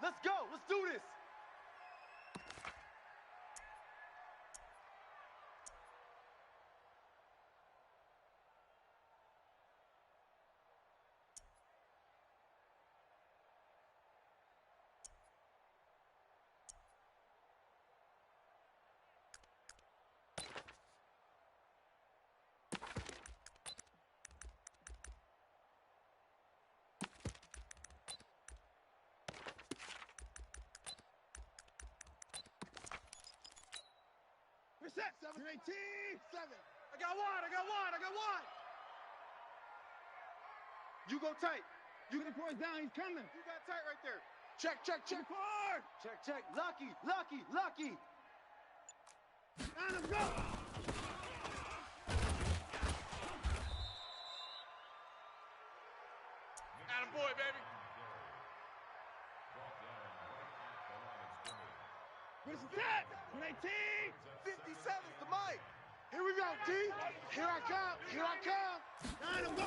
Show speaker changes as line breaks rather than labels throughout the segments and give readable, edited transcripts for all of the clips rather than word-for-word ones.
Let's go. Let's do this.
Set. 7-18. 7.
I got one. You go tight.
You get the boys down. He's coming.
You got tight right there.
Check. Forward.
Check. Lucky.
Down him, go.
Atta boy, baby.
Where's the set? 18.
57's the mic.
Here we go, D. Here I come. Down him, go.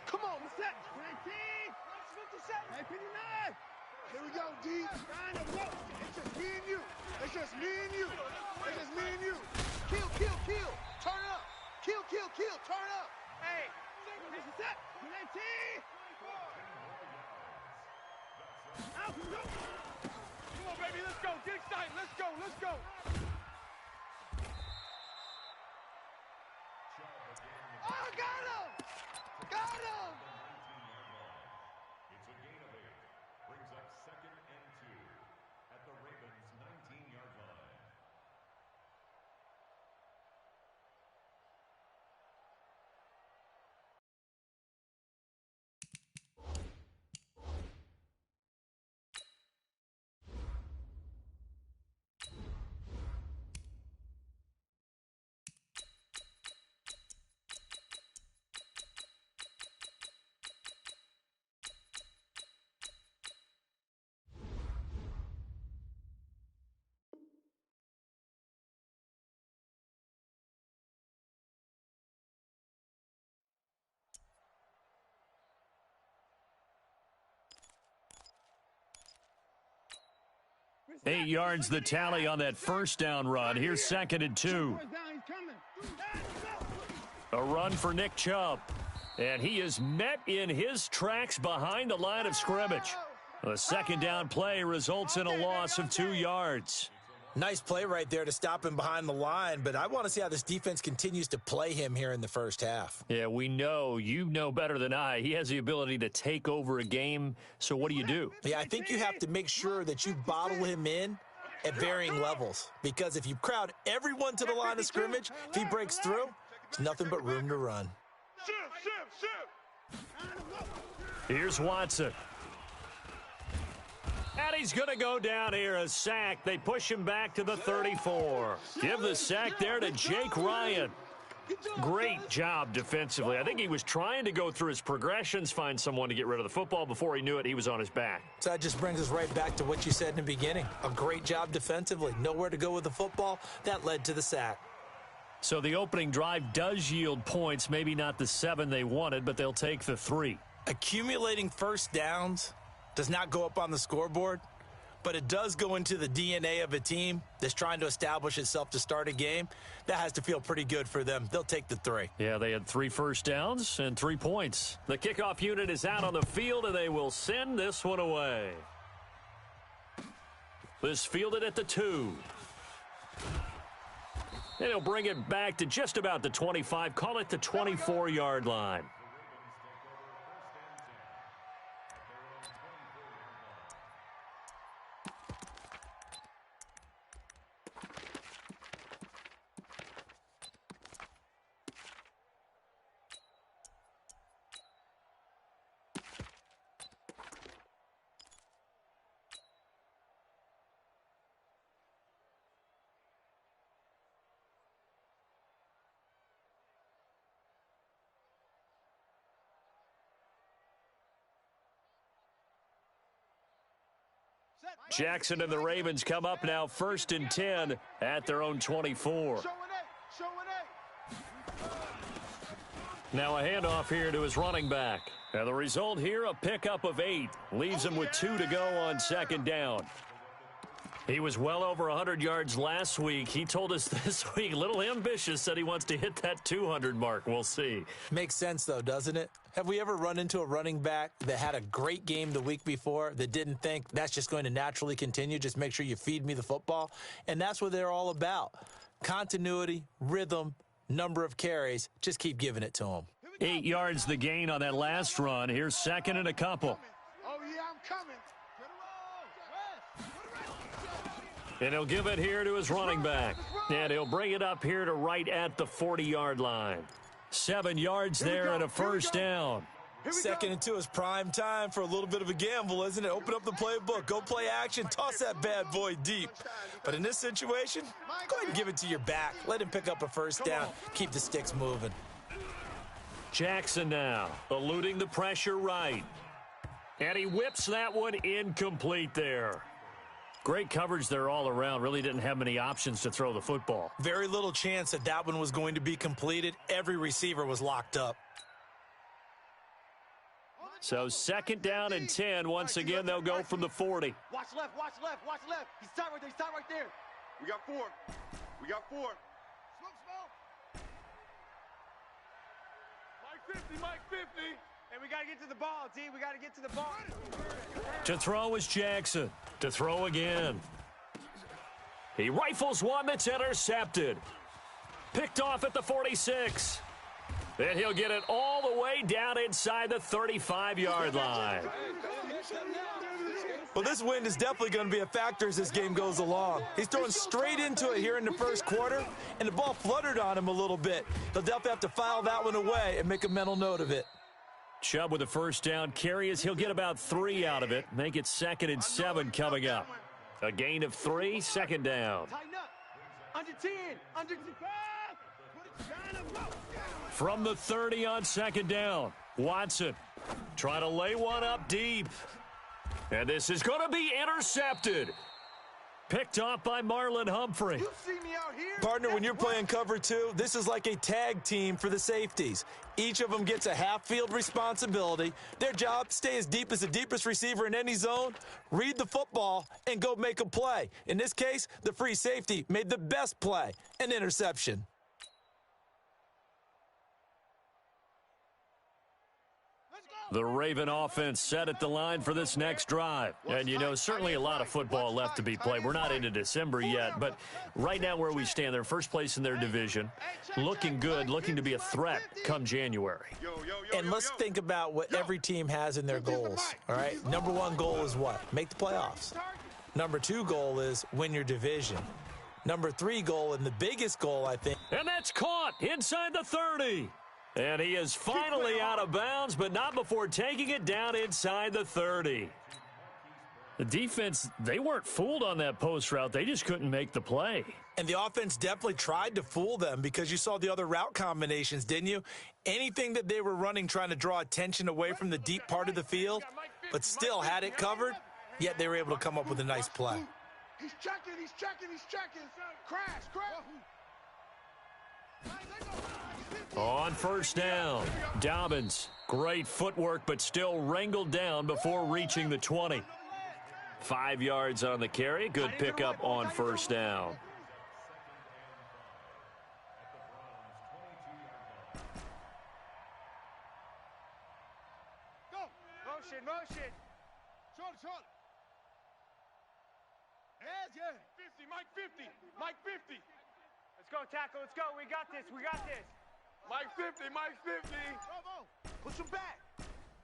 Come on,
Set. 19.
57.
59. Here we go, D. Down him, go. It's just me and you.
Kill. Turn up. Kill. Turn up. Hey.
Here's the set. 19. Out, go.
Come on, baby. Let's go. Get excited. Let's go.
Oh, got him.
It's a gain of 8. Brings up 2nd and 2 at the Ravens' 19-yard line.
Eight yards the tally on that first down run. Here's 2nd and 2. A run for Nick Chubb. And he is met in his tracks behind the line of scrimmage. The second down play results in a loss of 2 yards.
Nice play right there to stop him behind the line, but I want to see how this defense continues to play him here in the first half.
Yeah, we know. You know better than I. He has the ability to take over a game, so what do?
Yeah, I think you have to make sure that you bottle him in at varying levels, because if you crowd everyone to the line of scrimmage, if he breaks through, it's nothing but room to run.
Here's Watson. And he's going to go down here, a sack. They push him back to the 34. Give the sack there to Jake Ryan. Great job defensively. I think he was trying to go through his progressions, find someone to get rid of the football. Before he knew it, he was on his back.
So that just brings us right back to what you said in the beginning. A great job defensively. Nowhere to go with the football. That led to the sack.
So the opening drive does yield points. Maybe not the 7 they wanted, but they'll take the 3.
Accumulating first downs does not go up on the scoreboard, but it does go into the DNA of a team that's trying to establish itself to start a game. That has to feel pretty good for them. They'll take the 3.
Yeah, they had 3 first downs and 3 points. The kickoff unit is out on the field, and they will send this one away. This fielded at the 2. And he'll bring it back to just about the 25, call it the 24-yard line. Jackson and the Ravens come up now 1st and 10 at their own 24. Now a handoff here to his running back. And the result here, a pickup of 8. Leaves him with 2 to go on second down. He was well over 100 yards last week. He told us this week, a little ambitious, said he wants to hit that 200 mark. We'll see.
Makes sense, though, doesn't it? Have we ever run into a running back that had a great game the week before that didn't think that's just going to naturally continue? Just make sure you feed me the football. And that's what they're all about. Continuity, rhythm, number of carries. Just keep giving it to them.
8 yards the gain on that last run. Here's second and a couple.
Oh, yeah, I'm coming.
And he'll give it here to his running back. And he'll bring it up here to right at the 40-yard line. 7 yards there and a first down.
Second and 2 is prime time for a little bit of a gamble, isn't it? Open up the playbook, go play action, toss that bad boy deep. But in this situation, go ahead and give it to your back. Let him pick up a first down. Keep the sticks moving.
Jackson now, eluding the pressure right. And he whips that one incomplete there. Great coverage there all around. Really didn't have many options to throw the football.
Very little chance that that one was going to be completed. Every receiver was locked up.
So second down and 10. Once again, they'll go from the 40.
Watch left, watch left, watch left. He's tight right there, he's tight right there.
We got 4. We got 4.
Mike 50, Mike 50. And we got to get to the ball, D. We got to get to the ball.
To throw is Jackson. To throw again. He rifles one that's intercepted. Picked off at the 46. And he'll get it all the way down inside the 35-yard line.
Well, this wind is definitely going to be a factor as this game goes along. He's throwing straight into it here in the first quarter, and the ball fluttered on him a little bit. He'll definitely have to file that one away and make a mental note of it.
Chubb with a first down carry as he'll get about 3 out of it. Make it second and 7 coming up. A gain of 3, second down.
Tighten up. Under 10, under 10.
From the 30 on second down, Watson trying to lay one up deep. And this is going to be intercepted. Picked off by Marlon Humphrey.
You see me out here?
Partner, when you're playing cover 2, this is like a tag team for the safeties. Each of them gets a half-field responsibility. Their job, stay as deep as the deepest receiver in any zone, read the football, and go make a play. In this case, the free safety made the best play, an interception.
The Raven offense set at the line for this next drive. And, you know, certainly a lot of football left to be played. We're not into December yet, but right now where we stand, they're first place in their division, looking good, looking to be a threat come January.
And let's think about what every team has in their goals, all right? Number 1 goal is what? Make the playoffs. Number 2 goal is win your division. Number 3 goal, and the biggest goal, I think.
And that's caught inside the 30. And he is finally out of bounds, but not before taking it down inside the 30. The defense, they weren't fooled on that post route. They just couldn't make the play.
And the offense definitely tried to fool them because you saw the other route combinations, didn't you? Anything that they were running trying to draw attention away from the deep part of the field, but still had it covered, yet they were able to come up with a nice play.
He's checking, he's checking, he's checking. Crash, crash.
On first down, Dobbins, great footwork, but still wrangled down before reaching the 20. 5 yards on the carry, good pickup on first down.
Go. Motion, motion.
Short, short.
Yeah. 50, Mike 50, Mike 50. Let's go, tackle, let's go. We got this, we got this.
Mike 50, Mike 50.
Push him back.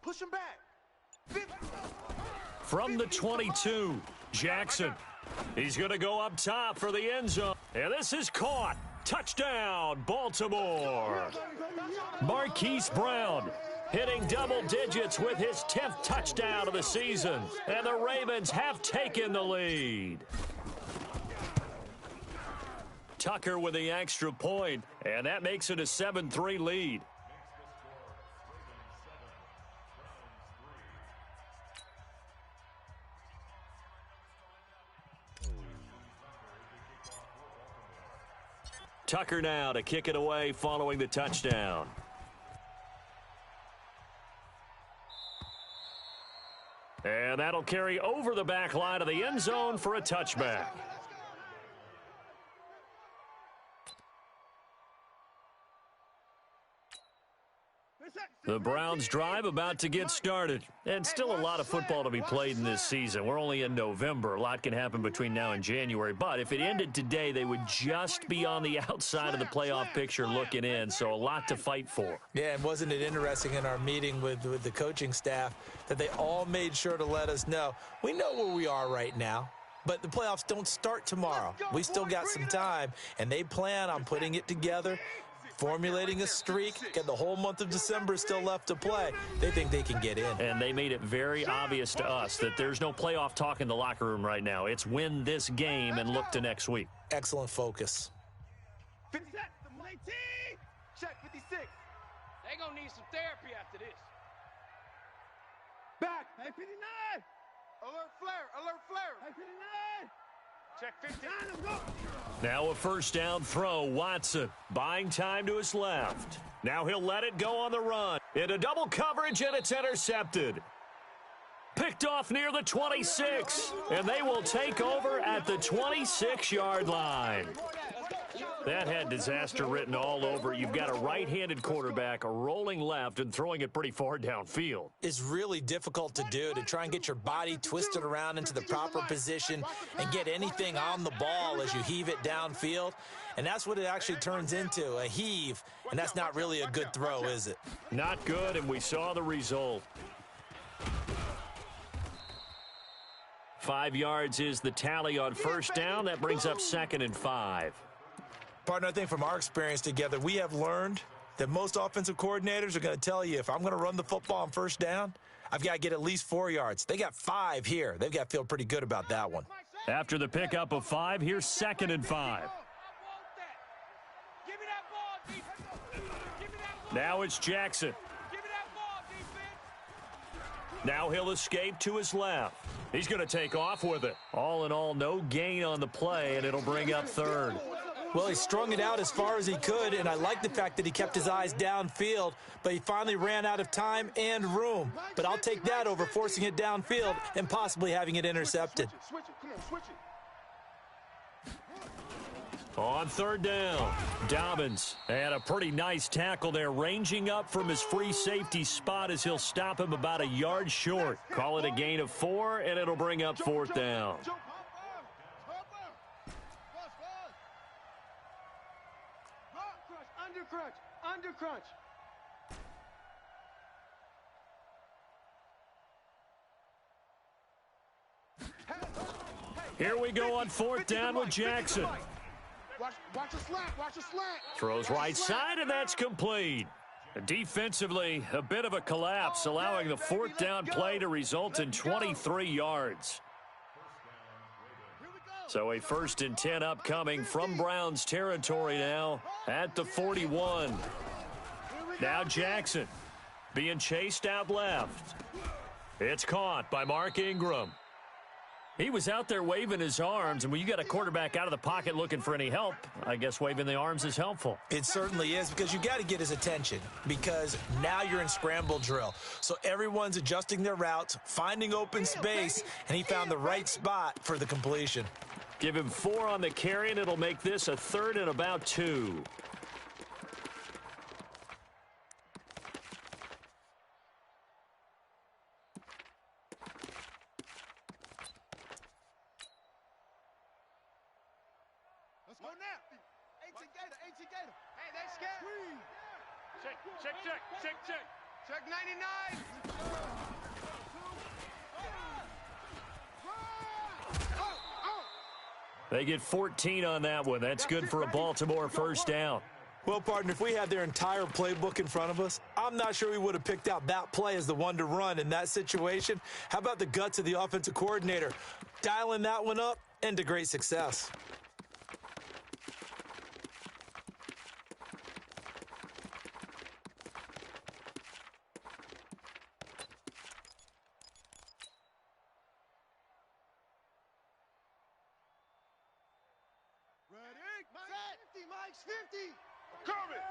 Push him back. 50.
From the 22, Jackson. He's going to go up top for the end zone. And this is caught. Touchdown, Baltimore. Marquise Brown hitting double digits with his 10th touchdown of the season. And the Ravens have taken the lead. Tucker with the extra point, and that makes it a 7-3 lead. Tucker now to kick it away following the touchdown. And that'll carry over the back line of the end zone for a touchback. The Browns drive about to get started. And still a lot of football to be played in this season. We're only in November. A lot can happen between now and January. But if it ended today, they would just be on the outside of the playoff picture looking in. So a lot to fight for.
Yeah, and wasn't it interesting in our meeting with the coaching staff that they all made sure to let us know, we know where we are right now. But the playoffs don't start tomorrow. We still got some time, and they plan on putting it together, formulating a streak, get the whole month of December still left to play. They think they can get in.
And they made it very obvious to us that there's no playoff talk in the locker room right now. It's win this game and look to next week.
Excellent focus.
Check 56.
They gonna need some therapy after this.
Back. Hey, 59. Alert flare. Alert flare. Hey, 59. Check 50.
Now a first down throw. Watson buying time to his left. Now he'll let it go on the run. Into double coverage, and it's intercepted. Picked off near the 26, and they will take over at the 26-yard line. That had disaster written all over it. You've got a right-handed quarterback rolling left and throwing it pretty far downfield.
It's really difficult to do, to try and get your body twisted around into the proper position and get anything on the ball as you heave it downfield. And that's what it actually turns into, a heave. And that's not really a good throw, is it?
Not good, and we saw the result. 5 yards is the tally on first down. That brings up 2nd and 5.
Partner, I think from our experience together, we have learned that most offensive coordinators are going to tell you, if I'm going to run the football on first down, I've got to get at least 4 yards. They got 5 here. They've got to feel pretty good about that one.
After the pickup of 5, here's 2nd and 5. Now it's Jackson. Now he'll escape to his left. He's going to take off with it. All in all, no gain on the play, and it'll bring up 3rd.
Well, he strung it out as far as he could, and I like the fact that he kept his eyes downfield, but he finally ran out of time and room. But I'll take that over forcing it downfield and possibly having it intercepted.
Switch it. Come on, switch it.
On 3rd down, Dobbins had a pretty nice tackle there, ranging up from his free safety spot as he'll stop him about a yard short. Call it a gain of 4, and it'll bring up 4th down.
Under crunch.
Here we go on 4th down with Jackson.
Watch a slant. Watch a slant.
Throws right side, and that's complete. Defensively, a bit of a collapse, allowing the 4th down play to result in 23 yards. So a 1st and 10 upcoming from Browns territory now at the 41. Now Jackson being chased out left. It's caught by Mark Ingram. He was out there waving his arms, and when you got a quarterback out of the pocket looking for any help, I guess waving the arms is helpful.
It certainly is, because you got to get his attention, because now you're in scramble drill. So everyone's adjusting their routes, finding open space, and he found the right spot for the completion.
Give him 4 on the carry, and it'll make this a 3rd and about 2.
Let's go now. 18 Gator.
Hey, they scared. Check 99.
They get 14 on that one. That's good for a Baltimore first down.
Well, partner, if we had their entire playbook in front of us, I'm not sure we would have picked out that play as the one to run in that situation. How about the guts of the offensive coordinator? Dialing that one up into great success.
Mike's 50.
Coming.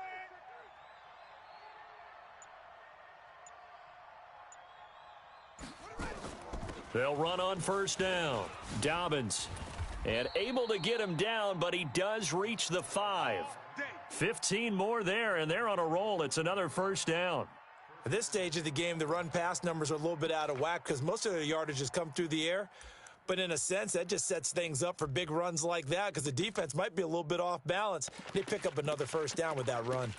They'll run on first down. Dobbins. And able to get him down, but he does reach the 5. 15 more there, and they're on a roll. It's another first down.
At this stage of the game, the run-pass numbers are a little bit out of whack because most of the yardage has come through the air. But in a sense, that just sets things up for big runs like that because the defense might be a little bit off balance. They pick up another first down with that run.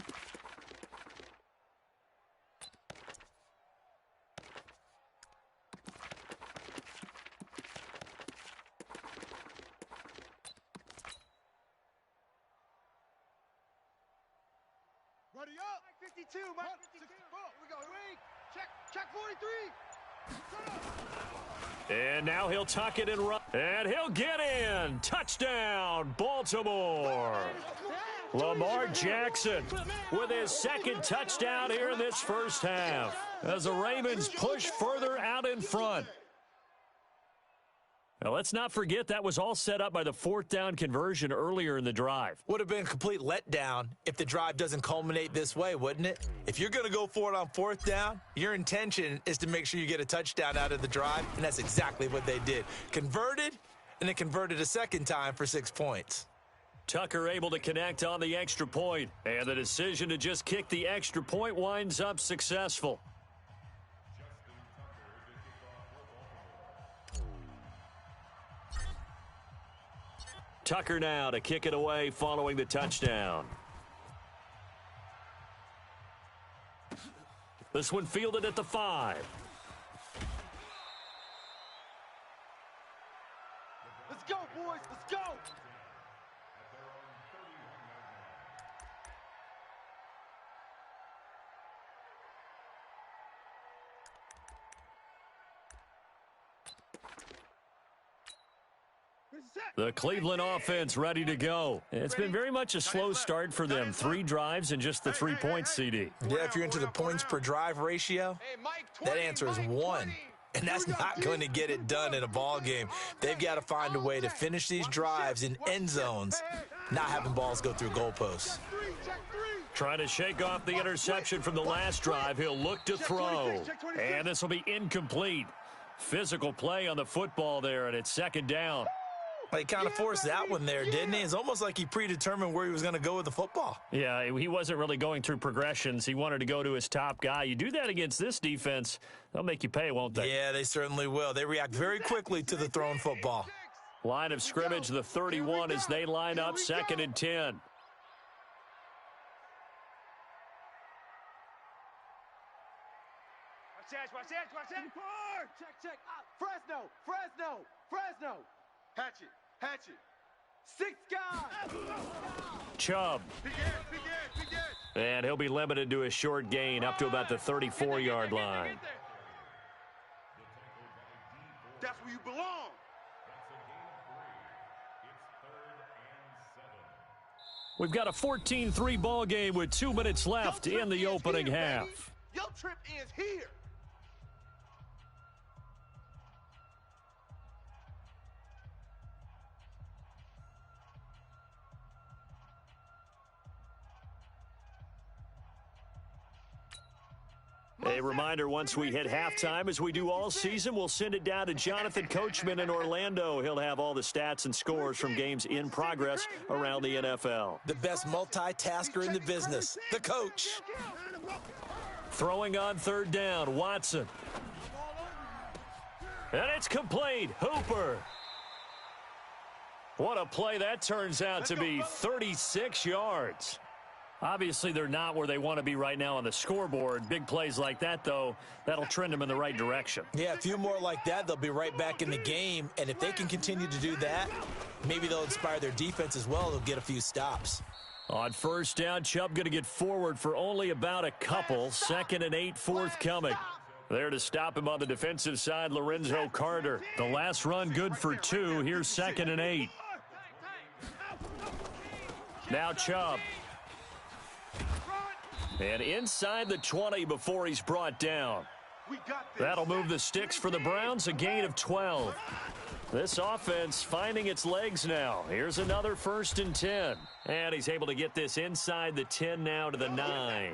Ready up.
52, Mike 52. We go. Check 43.
And now he'll tuck it and run. And he'll get in. Touchdown, Baltimore. Lamar Jackson with his second touchdown here in this first half as the Ravens push further out in front. Now, let's not forget that was all set up by the fourth down conversion earlier in the drive.
Would have been a complete letdown if the drive doesn't culminate this way, wouldn't it? If you're going to go for it on fourth down, your intention is to make sure you get a touchdown out of the drive, and that's exactly what they did. Converted, and they converted a second time for 6 points.
Tucker able to connect on the extra point, and the decision to just kick the extra point winds up successful. Tucker now to kick it away following the touchdown. This one fielded at the 5.
Let's go, boys. Let's go.
The Cleveland offense ready to go. It's been very much a slow start for them. 3 drives and just the 3 points, CD.
Yeah, if you're into the points per drive ratio, that answer is 1. And that's not going to get it done in a ball game. They've got to find a way to finish these drives in end zones, not having balls go through goalposts.
Trying to shake off the interception from the last drive. He'll look to throw. And this will be incomplete. Physical play on the football there, and it's second down.
He kind of forced that one there, didn't he? It's almost like he predetermined where he was going to go with the football.
Yeah, he wasn't really going through progressions. He wanted to go to his top guy. You do that against this defense, they'll make you pay, won't they?
Yeah, they certainly will. They react very quickly to the thrown football.
Line of scrimmage, the 31 as they line up, 2nd and 10.
Watch that. Check. Fresno. Hatchet. 6 guys.
Chubb. And he'll be limited to a short gain up to about the 34-yard line.
That's where you belong.
We've got a 14-3 ball game with 2 minutes left in the opening half.
Your trip ends here.
A reminder, once we hit halftime, as we do all season, we'll send it down to Jonathan Coachman in Orlando. He'll have all the stats and scores from games in progress around the NFL.
The best multitasker in the business, the coach.
Throwing on third down, Watson. And it's complete. Hooper. What a play that turns out to be, 36 yards. Obviously, they're not where they want to be right now on the scoreboard. Big plays like that, though, that'll trend them in the right direction.
Yeah, a few more like that, they'll be right back in the game. And if they can continue to do that, maybe they'll inspire their defense as well. They'll get a few stops.
On first down, Chubb going to get forward for only about a couple. 2nd and 8 forthcoming. There to stop him on the defensive side, Lorenzo Carter. The last run good for 2. Here's 2nd and 8. Now Chubb. And inside the 20 before he's brought down. That'll move the sticks for the Browns, a gain of 12. This offense finding its legs now. Here's another 1st and 10. And he's able to get this inside the 10 now to the 9.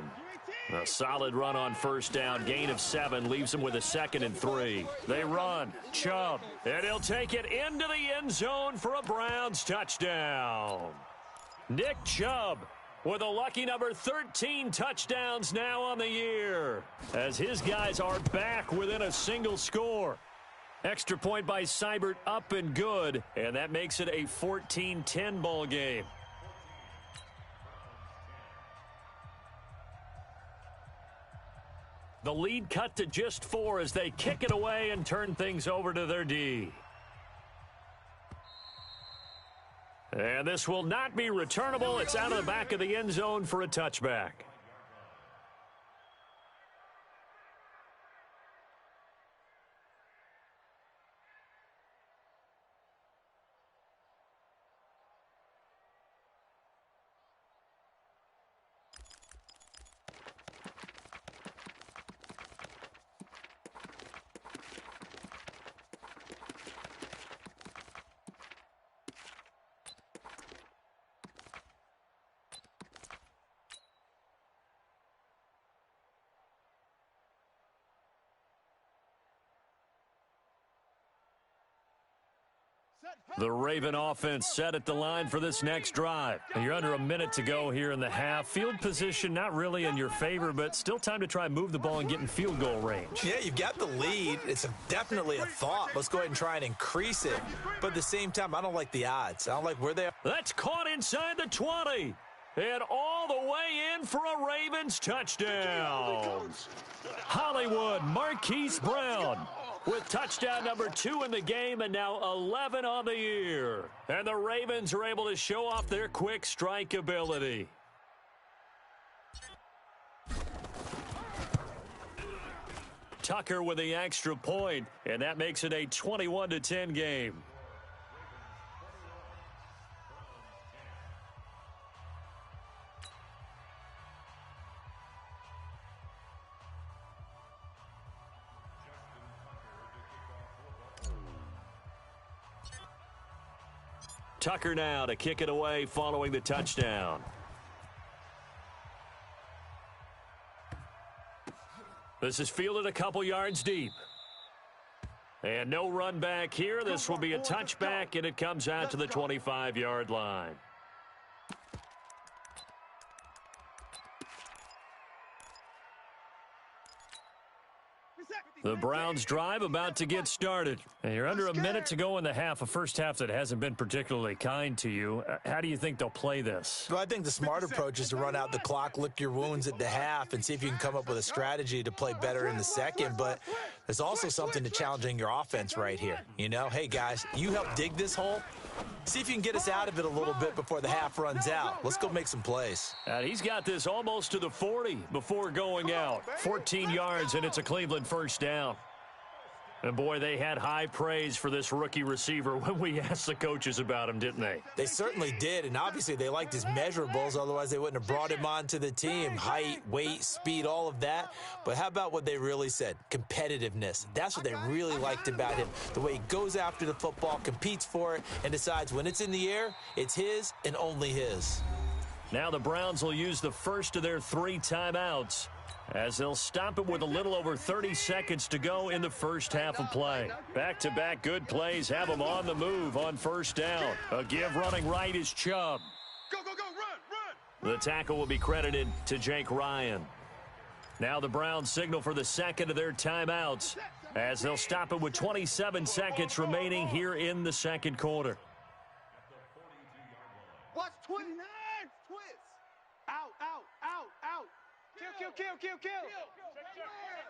A solid run on first down. Gain of 7 leaves them with a 2nd and 3. They run. Chubb. And he'll take it into the end zone for a Browns touchdown. Nick Chubb with a lucky number 13 touchdowns now on the year, as his guys are back within a single score. Extra point by Seibert up and good, and that makes it a 14-10 ball game. The lead cut to just 4 as they kick it away and turn things over to their D. And this will not be returnable. It's out of the back of the end zone for a touchback. The Raven offense set at the line for this next drive. You're under a minute to go here in the half. Field position not really in your favor, but still time to try and move the ball and get in field goal range.
Yeah, you've got the lead. It's definitely a thought. Let's go ahead and try and increase it. But at the same time, I don't like the odds. I don't like where they are.
That's caught inside the 20. And all the way in for a Ravens touchdown. Hollywood Marquise Brown with touchdown number 2 in the game, and now 11 on the year. And the Ravens are able to show off their quick strike ability. Tucker with the extra point, and that makes it a 21-10 game. Tucker now to kick it away following the touchdown. This is fielded a couple yards deep. And no run back here. This will be a touchback, and it comes out to the 25-yard line. The Browns drive about to get started. And you're under a minute to go in the half, a first half that hasn't been particularly kind to you. How do you think they'll play this?
Well, I think the smart approach is to run out the clock, lick your wounds at the half, and see if you can come up with a strategy to play better in the second. But there's also something to challenging your offense right here. You know, hey, guys, you help dig this hole. See if you can get us out of it a little bit before the half runs out. Let's go make some plays.
And he's got this almost to the 40 before going out. 14 yards, and it's a Cleveland first down. And, boy, they had high praise for this rookie receiver when we asked the coaches about him, didn't they?
They certainly did, and obviously they liked his measurables. Otherwise, they wouldn't have brought him onto the team. Height, weight, speed, all of that. But how about what they really said? Competitiveness. That's what they really liked about him. The way he goes after the football, competes for it, and decides when it's in the air, it's his and only his.
Now the Browns will use the first of their 3 timeouts, as they'll stop it with a little over 30 seconds to go in the first half of play. Back-to-back good plays have them on the move on first down. A give running right is Chubb.
Go, go, go, run.
The tackle will be credited to Jake Ryan. Now the Browns signal for the second of their timeouts, as they'll stop it with 27 seconds remaining here in the second quarter.
Watch 29. Twist. Out. Kill.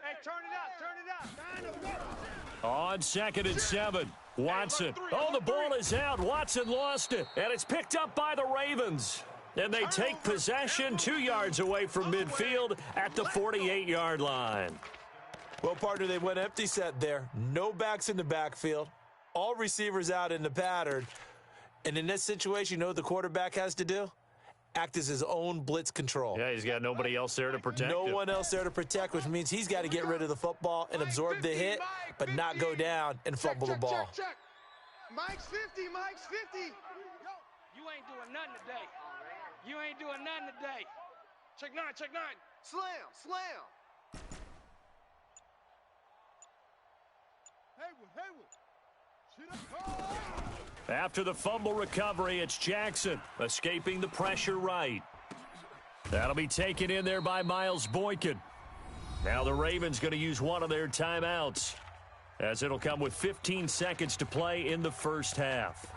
Hey, turn it out.
On 2nd and 7, Watson. Oh, the ball is out. Watson lost it, and it's picked up by the Ravens. And they take possession 2 yards away from midfield at the 48-yard line.
Well, partner, they went empty set there. No backs in the backfield. All receivers out in the pattern. And in this situation, you know what the quarterback has to do? Act as his own blitz control.
Yeah, he's got nobody else there to protect him.
No one else there to protect, which means he's got to get rid of the football and absorb the hit, but not go down and fumble the ball.
Check. Mike's 50.
You ain't doing nothing today. Check 9.
Slam. Haywood.
After the fumble recovery, it's Jackson escaping the pressure right. That'll be taken in there by Miles Boykin. Now the Ravens going to use one of their timeouts, as it'll come with 15 seconds to play in the first half.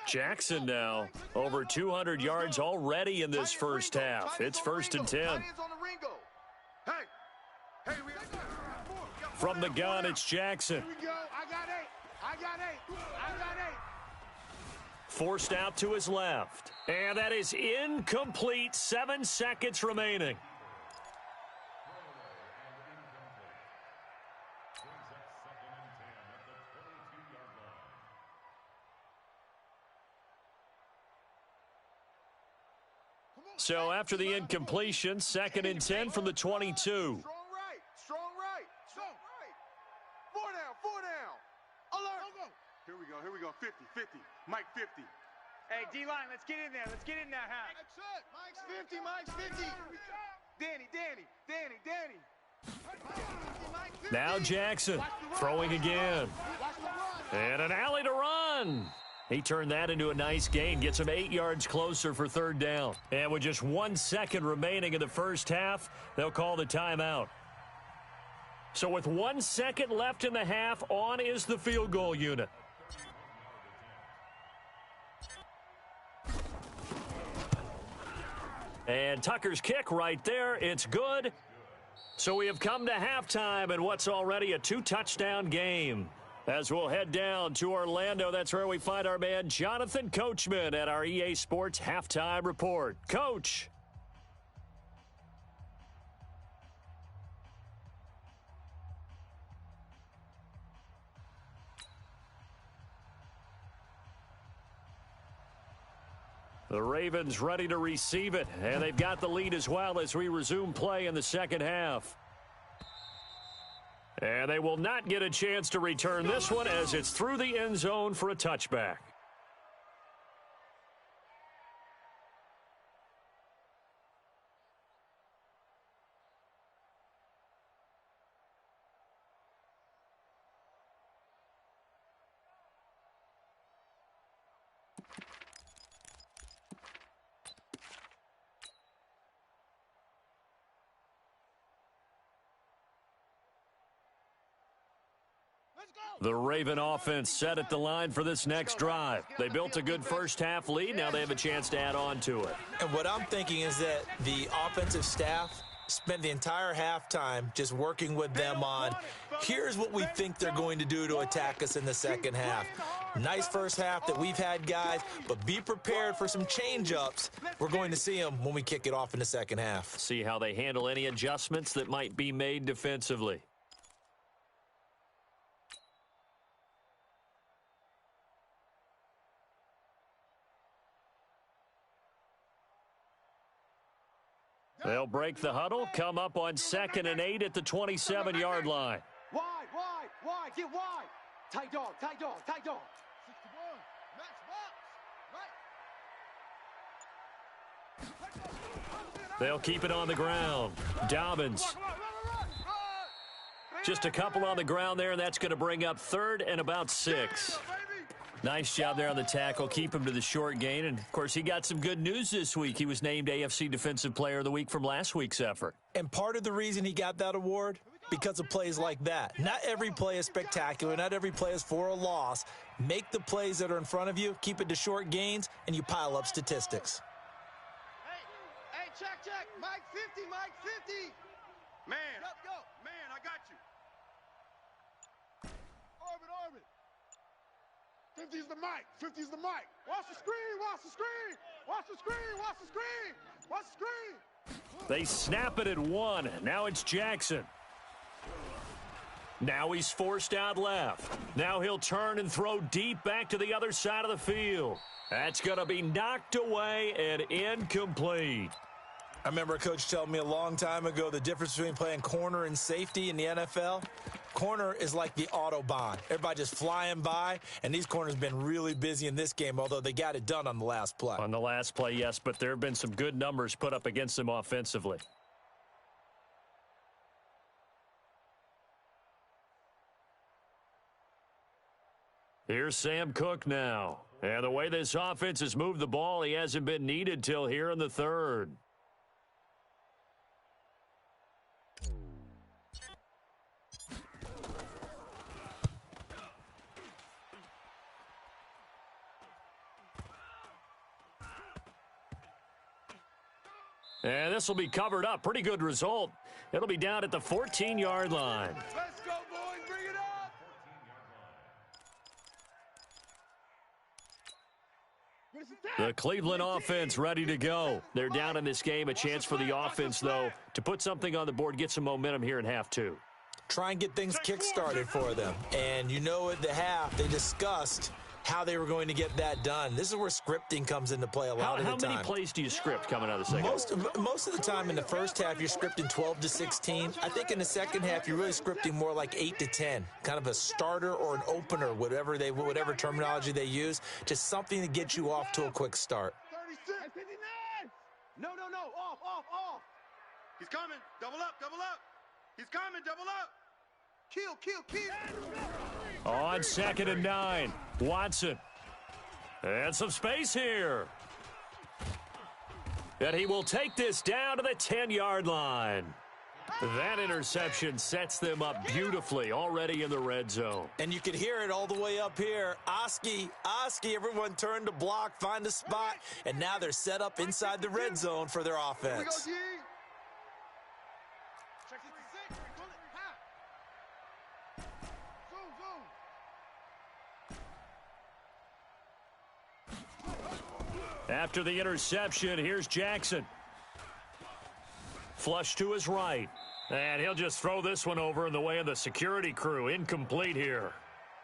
Jackson now over 200 yards already in this first half. It's 1st and 10. From the gun, it's Jackson.
I got eight.
Forced out to his left. And that is incomplete. 7 seconds remaining. So after the incompletion, 2nd and 10 from the 22.
Strong right. 4 down. Alert.
Here we go. 50. Mike 50.
Hey, D-line, let's get in there. Let's get in there, Hap.
Mike's 50. Danny.
Now Jackson throwing again. And an alley to run. He turned that into a nice gain, gets him 8 yards closer for 3rd down. And with just 1 second remaining in the first half, they'll call the timeout. So with 1 second left in the half, on is the field goal unit. And Tucker's kick right there. It's good. So we have come to halftime in what's already a 2-touchdown game. As we'll head down to Orlando, that's where we find our man Jonathan Coachman at our EA Sports Halftime Report. Coach. The Ravens ready to receive it, and they've got the lead as well as we resume play in the second half. And they will not get a chance to return this one as it's through the end zone for a touchback. The Raven offense set at the line for this next drive. They built a good first half lead. Now they have a chance to add on to it.
And what I'm thinking is that the offensive staff spent the entire halftime just working with them on, here's what we think they're going to do to attack us in the second half. Nice first half that we've had, guys, but be prepared for some change-ups. We're going to see them when we kick it off in the second half.
See how they handle any adjustments that might be made defensively. They'll break the huddle, come up on 2nd and 8 at the 27-yard line.
Wide, get wide. Tight dog.
61, max box, right.
They'll keep it on the ground. Dobbins. Just a couple on the ground there, and that's going to bring up 3rd and about 6. Nice job there on the tackle. Keep him to the short gain. And, of course, he got some good news this week. He was named AFC Defensive Player of the Week from last week's effort.
And part of the reason he got that award, because of plays like that. Not every play is spectacular. Not every play is for a loss. Make the plays that are in front of you, keep it to short gains, and you pile up statistics.
Hey, check. Mike 50.
Man, I got you.
Orbit. 50's the mic. Watch the screen.
They snap it at 1. Now it's Jackson. Now he's forced out left. Now he'll turn and throw deep back to the other side of the field. That's going to be knocked away and incomplete.
I remember a coach telling me a long time ago the difference between playing corner and safety in the NFL. Corner is like the Autobahn. Everybody just flying by, and these corners have been really busy in this game, although they got it done on the last play.
On the last play, yes, but there have been some good numbers put up against them offensively. Here's Sam Cook now. And the way this offense has moved the ball, he hasn't been needed till here in the third. And this will be covered up. Pretty good result. It'll be down at the 14-yard line.
Let's go, boys. Bring it up.
The Cleveland offense ready to go. They're down in this game. A chance for the offense, though, to put something on the board, get some momentum here in half two.
Try and get things kick-started for them. And you know at the half, they discussed how they were going to get that done. This is where scripting comes into play a lot of the time.
How many plays do you script coming out of the second?
Most of the time in the first half, you're scripting 12 to 16. I think in the second half, you're really scripting more like 8 to 10, kind of a starter or an opener, whatever terminology they use, just something to get you off to a quick start.
36. No. Off. He's coming. Double up. He's coming. Double up. Kill.
On 2nd and 9, Watson. And some space here. And he will take this down to the 10-yard line. That interception sets them up beautifully already in the red zone.
And you can hear it all the way up here. Oski, everyone turned to block, find a spot, and now they're set up inside the red zone for their offense.
After the interception, here's Jackson. Flush to his right. And he'll just throw this one over in the way of the security crew. Incomplete here.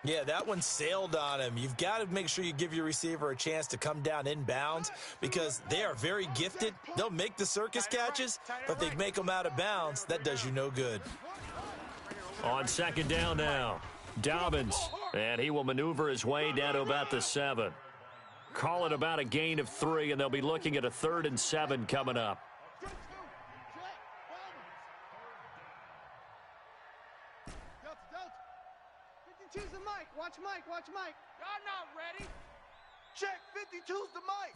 Yeah, that one sailed on him. You've got to make sure you give your receiver a chance to come down inbounds because they are very gifted. They'll make the circus catches, but they make them out of bounds. That does you no good.
On 2nd down now, Dobbins. And he will maneuver his way down to about the 7. Call it about a gain of 3, and they'll be looking at a 3rd and 7 coming up.
Choose the mic. Watch Mike.
Y'all not ready. Check 52's the mic.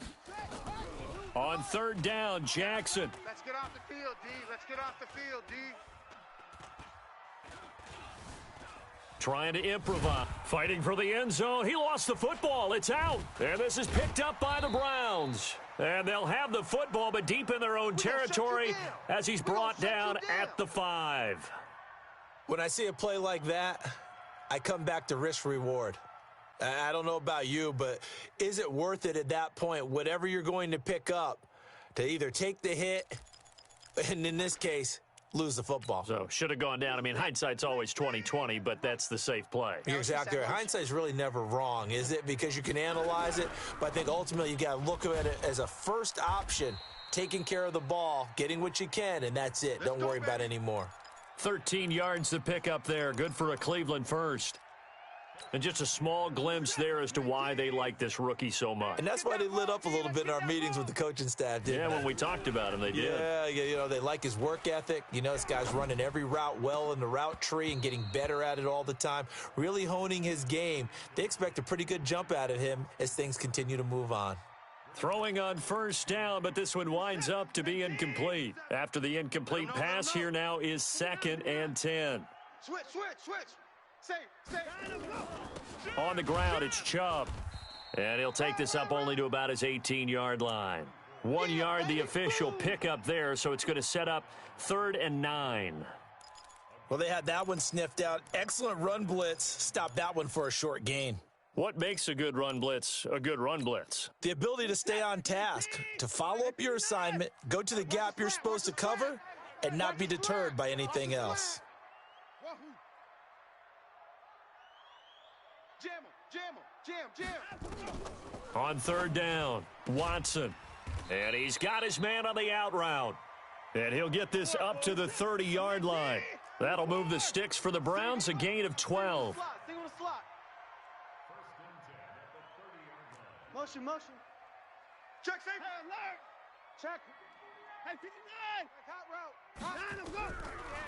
On 3rd down, Jackson.
Let's get off the field, D.
Trying to improvise. Fighting for the end zone. He lost the football. It's out. And this is picked up by the Browns. And they'll have the football, but deep in their own territory as he's brought down at the 5.
When I see a play like that, I come back to risk-reward. I don't know about you, but is it worth it at that point, whatever you're going to pick up, to either take the hit, and in this case, lose the football?
So, should have gone down. I mean, hindsight's always 20/20, but that's the safe play.
You're exactly right. Hindsight's really never wrong, is it? Because you can analyze it, but I think ultimately you got to look at it as a first option, taking care of the ball, getting what you can, and that's it. Don't worry about any more.
13 yards to pick up there. Good for a Cleveland first. And just a small glimpse there as to why they like this rookie so much.
And that's why they lit up a little bit in our meetings with the coaching staff, didn't they?
When we talked about him, they did.
Yeah, they like his work ethic. This guy's running every route well in the route tree and getting better at it all the time, really honing his game. They expect a pretty good jump out of him as things continue to move on.
Throwing on 1st down, but this one winds up to be incomplete. After the incomplete pass, here now is 2nd and 10.
Switch. Say.
On the ground, it's Chubb. And he'll take this up only to about his 18-yard line. 1 yard, the official pickup there, so it's going to set up 3rd and 9.
Well, they had that one sniffed out. Excellent run blitz. Stopped that one for a short gain.
What makes a good run blitz a good run blitz?
The ability to stay on task, to follow up your assignment, go to the gap you're supposed to cover, and not be deterred by anything else.
On third down, Watson. And he's got his man on the out route. And he'll get this up to the 30-yard line. That'll move the sticks for the Browns, a gain of 12.
Motion, motion.
Check safety.
Check.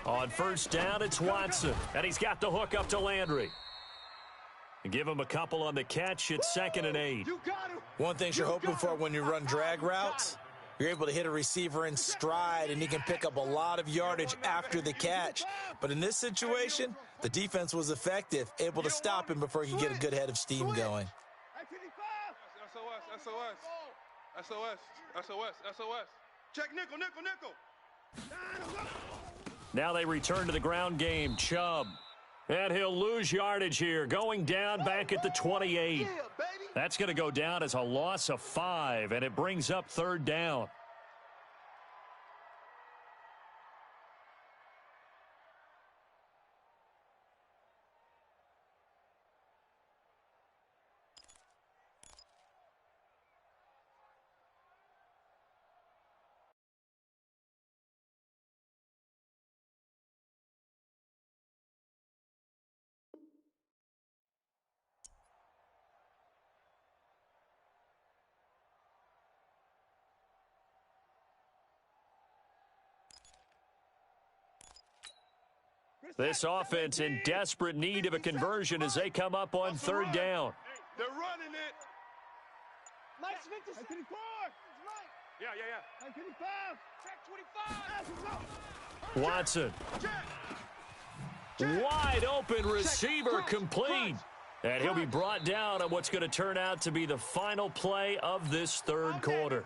On first down, it's Watson. And he's got the hook up to Landry. Give him a couple on the catch. It's 2nd and 8.
One thing you're hoping for when you run drag routes, you're able to hit a receiver in stride, and he can pick up a lot of yardage after the catch. But in this situation, the defense was effective, able to stop him before he could get a good head of steam going.
SOS. Check nickel.
Now they return to the ground game. Chubb. And he'll lose yardage here, going down back at the 28. That's going to go down as a loss of 5, and it brings up third down. This offense in desperate need of a conversion as they come up on third down.
They're running it.
Mike's 54.
Yeah.
55. Check 25.
Watson. Wide open receiver complete. And he'll be brought down on what's going to turn out to be the final play of this third quarter.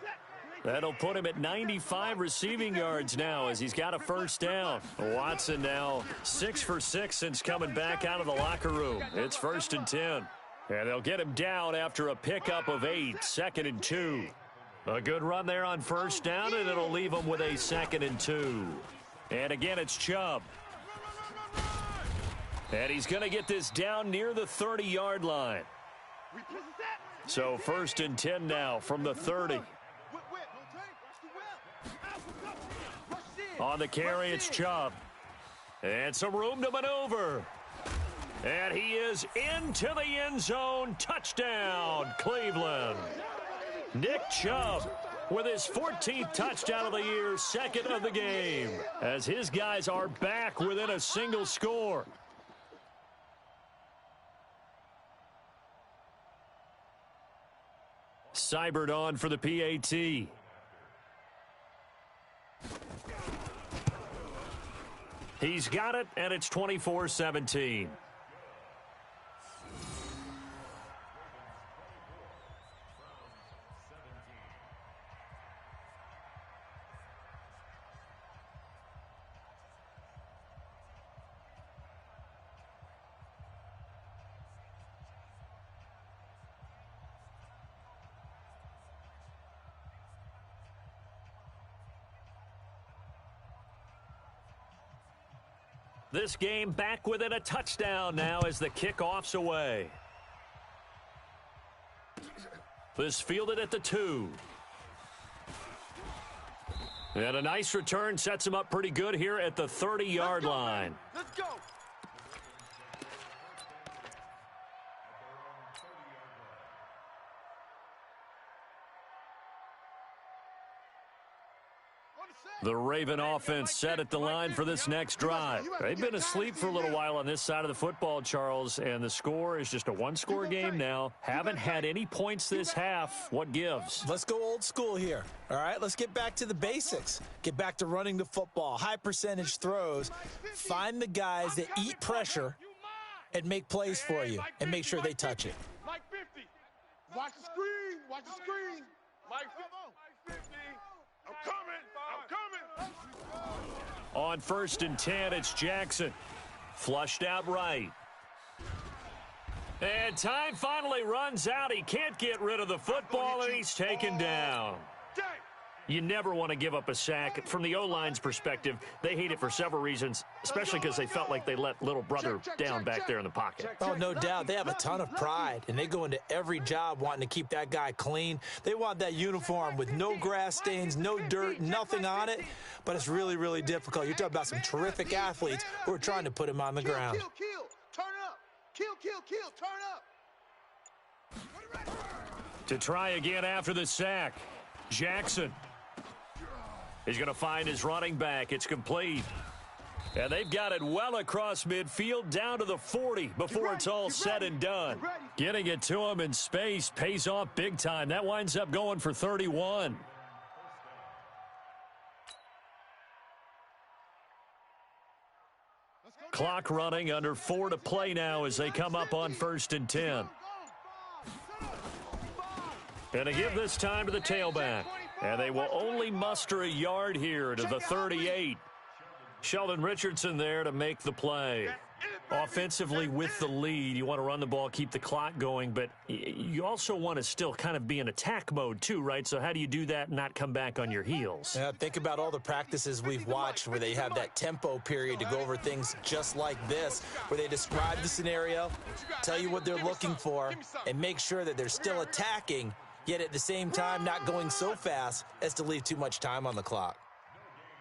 That'll put him at 95 receiving yards now as he's got a first down. Watson now 6 for 6 since coming back out of the locker room. It's 1st and 10. And they'll get him down after a pickup of 8, 2nd and 2. A good run there on first down, and it'll leave him with a 2nd and 2. And again, it's Chubb. And he's going to get this down near the 30-yard line. So 1st and 10 now from the 30. On the carry, it's Chubb. And some room to maneuver. And he is into the end zone. Touchdown, Cleveland. Nick Chubb with his 14th touchdown of the year, 2nd of the game, as his guys are back within a single score. Seibert on for the PAT. He's got it, and it's 24-17. This game back within a touchdown now as the kickoff's away. This fielded at the 2. And a nice return sets him up pretty good here at the 30-yard line.
Let's go.
The Raven offense set at the line for this next drive. They've been asleep for a little while on this side of the football, Charles, and the score is just a one-score game now. Haven't had any points this half. What gives?
Let's go old school here. All right, let's get back to the basics. Get back to running the football, high percentage throws. Find the guys that eat pressure and make plays for you and make sure they touch it.
Mike 50. Watch the screen. Watch the screen. Mike 50. I'm coming.
On 1st and 10, it's Jackson. Flushed out right. And time finally runs out. He can't get rid of the football, and he's taken down. You never want to give up a sack. From the O-line's perspective, they hate it for several reasons, especially because they felt like they let little brother down back there in the pocket.
Oh, no doubt. They have a ton of pride, and they go into every job wanting to keep that guy clean. They want that uniform with no grass stains, no dirt, nothing on it, but it's really, really difficult. You're talking about some terrific athletes who are trying to put him on the ground.
Kill, turn up. Kill, turn up.
To try again after the sack, Jackson. He's going to find his running back. It's complete. And they've got it well across midfield down to the 40 before it's all said and done. Getting it to him in space pays off big time. That winds up going for 31. Clock running, under 4 to play now as they come up on 1st and 10. And they give this time to the tailback. And they will only muster a yard here to the 38. Sheldon Richardson there to make the play. Offensively with the lead, you want to run the ball, keep the clock going, but you also want to still kind of be in attack mode too, right? So how do you do that and not come back on your heels?
Yeah, think about all the practices we've watched where they have that tempo period to go over things just like this, where they describe the scenario, tell you what they're looking for, and make sure that they're still attacking, yet at the same time not going so fast as to leave too much time on the clock.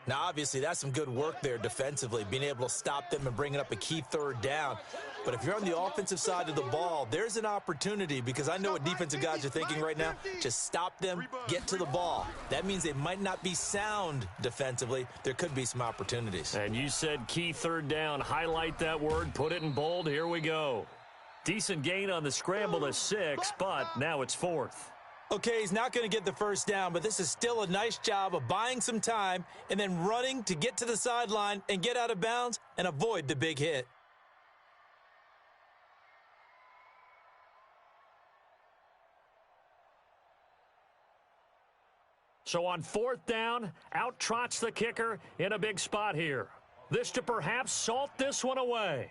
Now, obviously, that's some good work there defensively, being able to stop them and bringing up a key 3rd down. But if you're on the offensive side of the ball, there's an opportunity, because I know what defensive guys are thinking right now. Just stop them, get to the ball. That means they might not be sound defensively. There could be some opportunities.
And you said key 3rd down. Highlight that word, put it in bold. Here we go. Decent gain on the scramble to 6, but now it's 4th.
Okay, he's not going to get the 1st down, but this is still a nice job of buying some time and then running to get to the sideline and get out of bounds and avoid the big hit.
So on 4th down, out trots the kicker in a big spot here. This to perhaps salt this one away.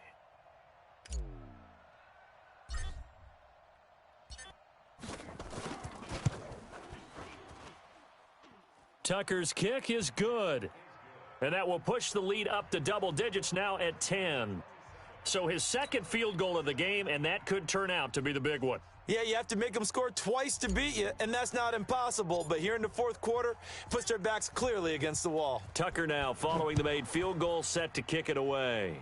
Tucker's kick is good. And that will push the lead up to double digits now at 10. So his 2nd field goal of the game, and that could turn out to be the big one.
Yeah, you have to make them score twice to beat you, and that's not impossible. But here in the 4th quarter, puts their backs clearly against the wall.
Tucker now following the made field goal, set to kick it away.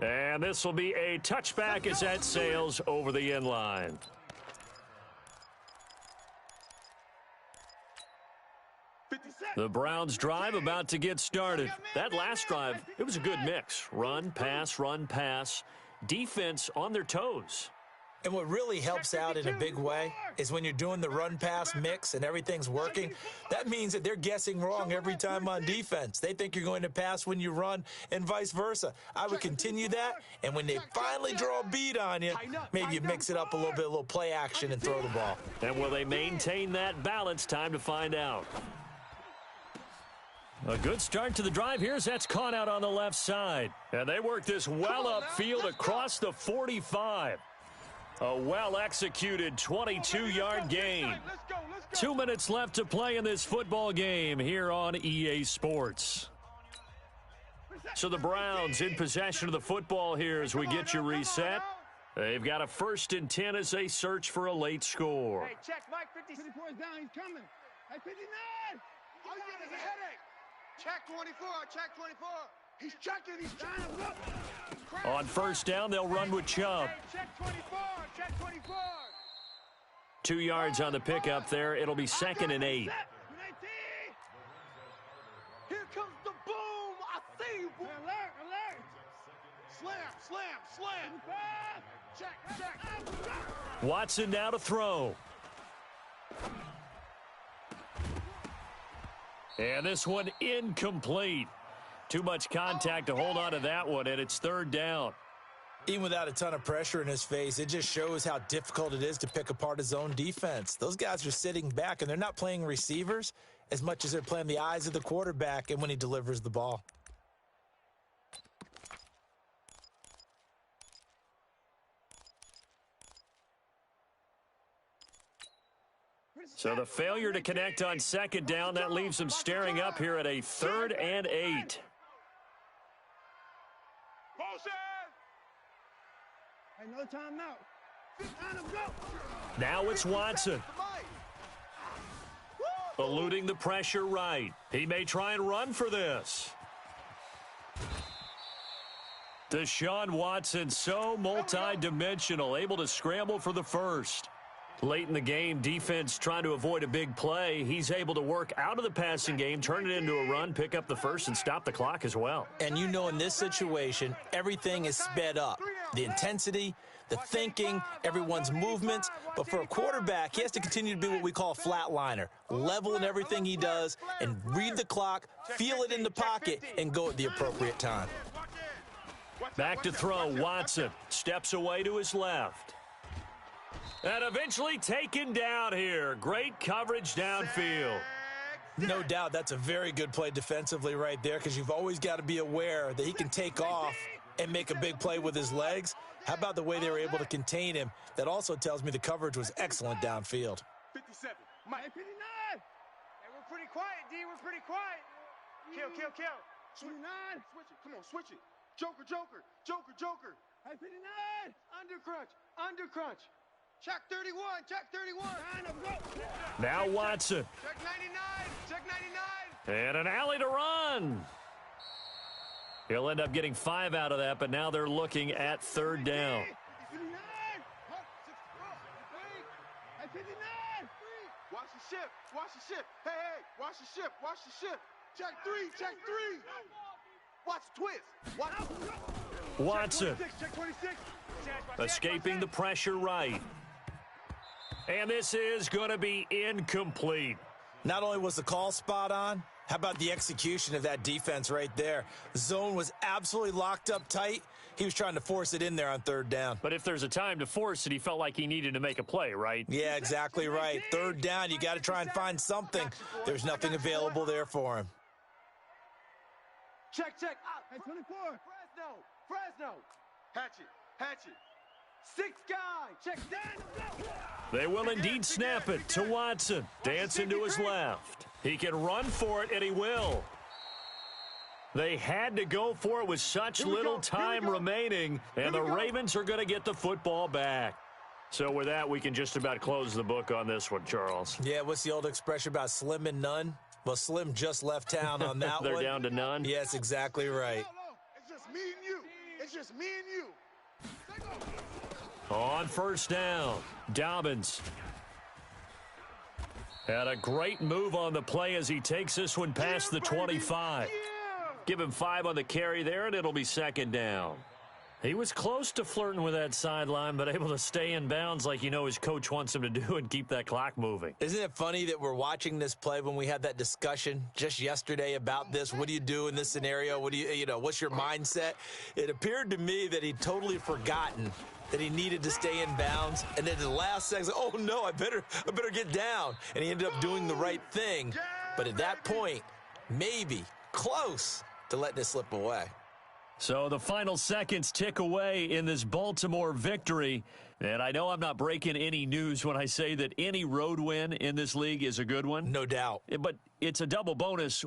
And this will be a touchback as that sails over the end line. The Browns drive about to get started. That last drive, it was a good mix. Run, pass, defense on their toes.
And what really helps out in a big way is when you're doing the run-pass mix and everything's working, that means that they're guessing wrong every time on defense. They think you're going to pass when you run and vice versa. I would continue that, and when they finally draw a beat on you, maybe you mix it up a little play action and throw the ball.
And will they maintain that balance? Time to find out. A good start to the drive here as that's caught out on the left side. And they work this well upfield across the 45. A well-executed 22-yard gain. 2 minutes left to play in this football game here on EA Sports. So the Browns in possession of the football here as we get you reset. They've got a 1st and 10 as they search for a late score.
Hey, check Mike 54 is down. He's coming. Hey, 59.
All you get is a headache. Check 24. Check 24. He's checking. He's checking.
On 1st down, they'll run with Chubb.
Hey, check 24. Check 24.
2 yards on the pickup there. It'll be 2nd and 8.
Here comes the boom. I see you.
Alert, alert.
Slam. Check.
Watson now to throw. And this one incomplete. Too much contact to hold on to that one, and it's 3rd down.
Even without a ton of pressure in his face, it just shows how difficult it is to pick apart his own defense. Those guys are sitting back, and they're not playing receivers as much as they're playing the eyes of the quarterback and when he delivers the ball.
So the failure to connect on second down, that leaves them staring up here at a 3rd and 8.
Hey, no timeout. Line him, go.
Now it's Watson. Eluding the pressure right. He may try and run for this. Deshaun Watson, so multi-dimensional, able to scramble for the first. Late in the game, defense trying to avoid a big play. He's able to work out of the passing game, turn it into a run, pick up the first, and stop the clock as well.
And you know in this situation, everything is sped up. The intensity, the thinking, everyone's movements. But for a quarterback, he has to continue to be what we call a flatliner. Level in everything he does and read the clock, feel it in the pocket, and go at the appropriate time.
Back to throw, Watson steps away to his left. And eventually taken down here. Great coverage downfield.
No doubt that's a very good play defensively right there, because you've always got to be aware that he can take off and make a big play with his legs. How about the way they were able to contain him? That also tells me the coverage was excellent downfield.
57. Mike. 59. Hey, we're pretty quiet, D. We're pretty quiet. Kill.
59.
Switch it. Come on, switch it. Joker.
Hey, 59.
Under crunch. Check 31.
Line him, go.
Now Watson.
Check 99.
And an alley to run. He'll end up getting 5 out of that, but now they're looking at 3rd down.
59. Hey, 59.
Watch the ship. Hey, watch the ship. Check 3. Watch the twist.
Watson
Check 26.
escaping the pressure right. And this is going to be incomplete.
Not only was the call spot on, how about the execution of that defense right there? The zone was absolutely locked up tight. He was trying to force it in there on 3rd down.
But if there's a time to force it, he felt like he needed to make a play, right?
Yeah, exactly right. 3rd down, you got to try and find something. There's nothing available there for him.
Check.
Hey, 24.
Fresno. Hatchet. 6 guy. Check.
They will indeed snap it to Watson. Dancing to his left. He can run for it, and he will. They had to go for it with such little time remaining, and the Ravens are going to get the football back. So with that, we can just about close the book on this one, Charles.
Yeah, what's the old expression about slim and none? Well, Slim just left town on that
They're
one.
down to none?
Yes, exactly right.
It's just me and you.
On 1st down, Dobbins had a great move on the play as he takes this one past the 25. Give him 5 on the carry there, and it'll be 2nd down. He was close to flirting with that sideline, but able to stay in bounds like his coach wants him to do and keep that clock moving.
Isn't it funny that we're watching this play when we had that discussion just yesterday about this? What do you do in this scenario? What do what's your mindset? It appeared to me that he'd totally forgotten that he needed to stay in bounds, and then in the last second, oh no, I better get down. And he ended up doing the right thing. But at that point, maybe close to letting it slip away.
So the final seconds tick away in this Baltimore victory. And I know I'm not breaking any news when I say that any road win in this league is a good one.
No doubt.
But it's a double bonus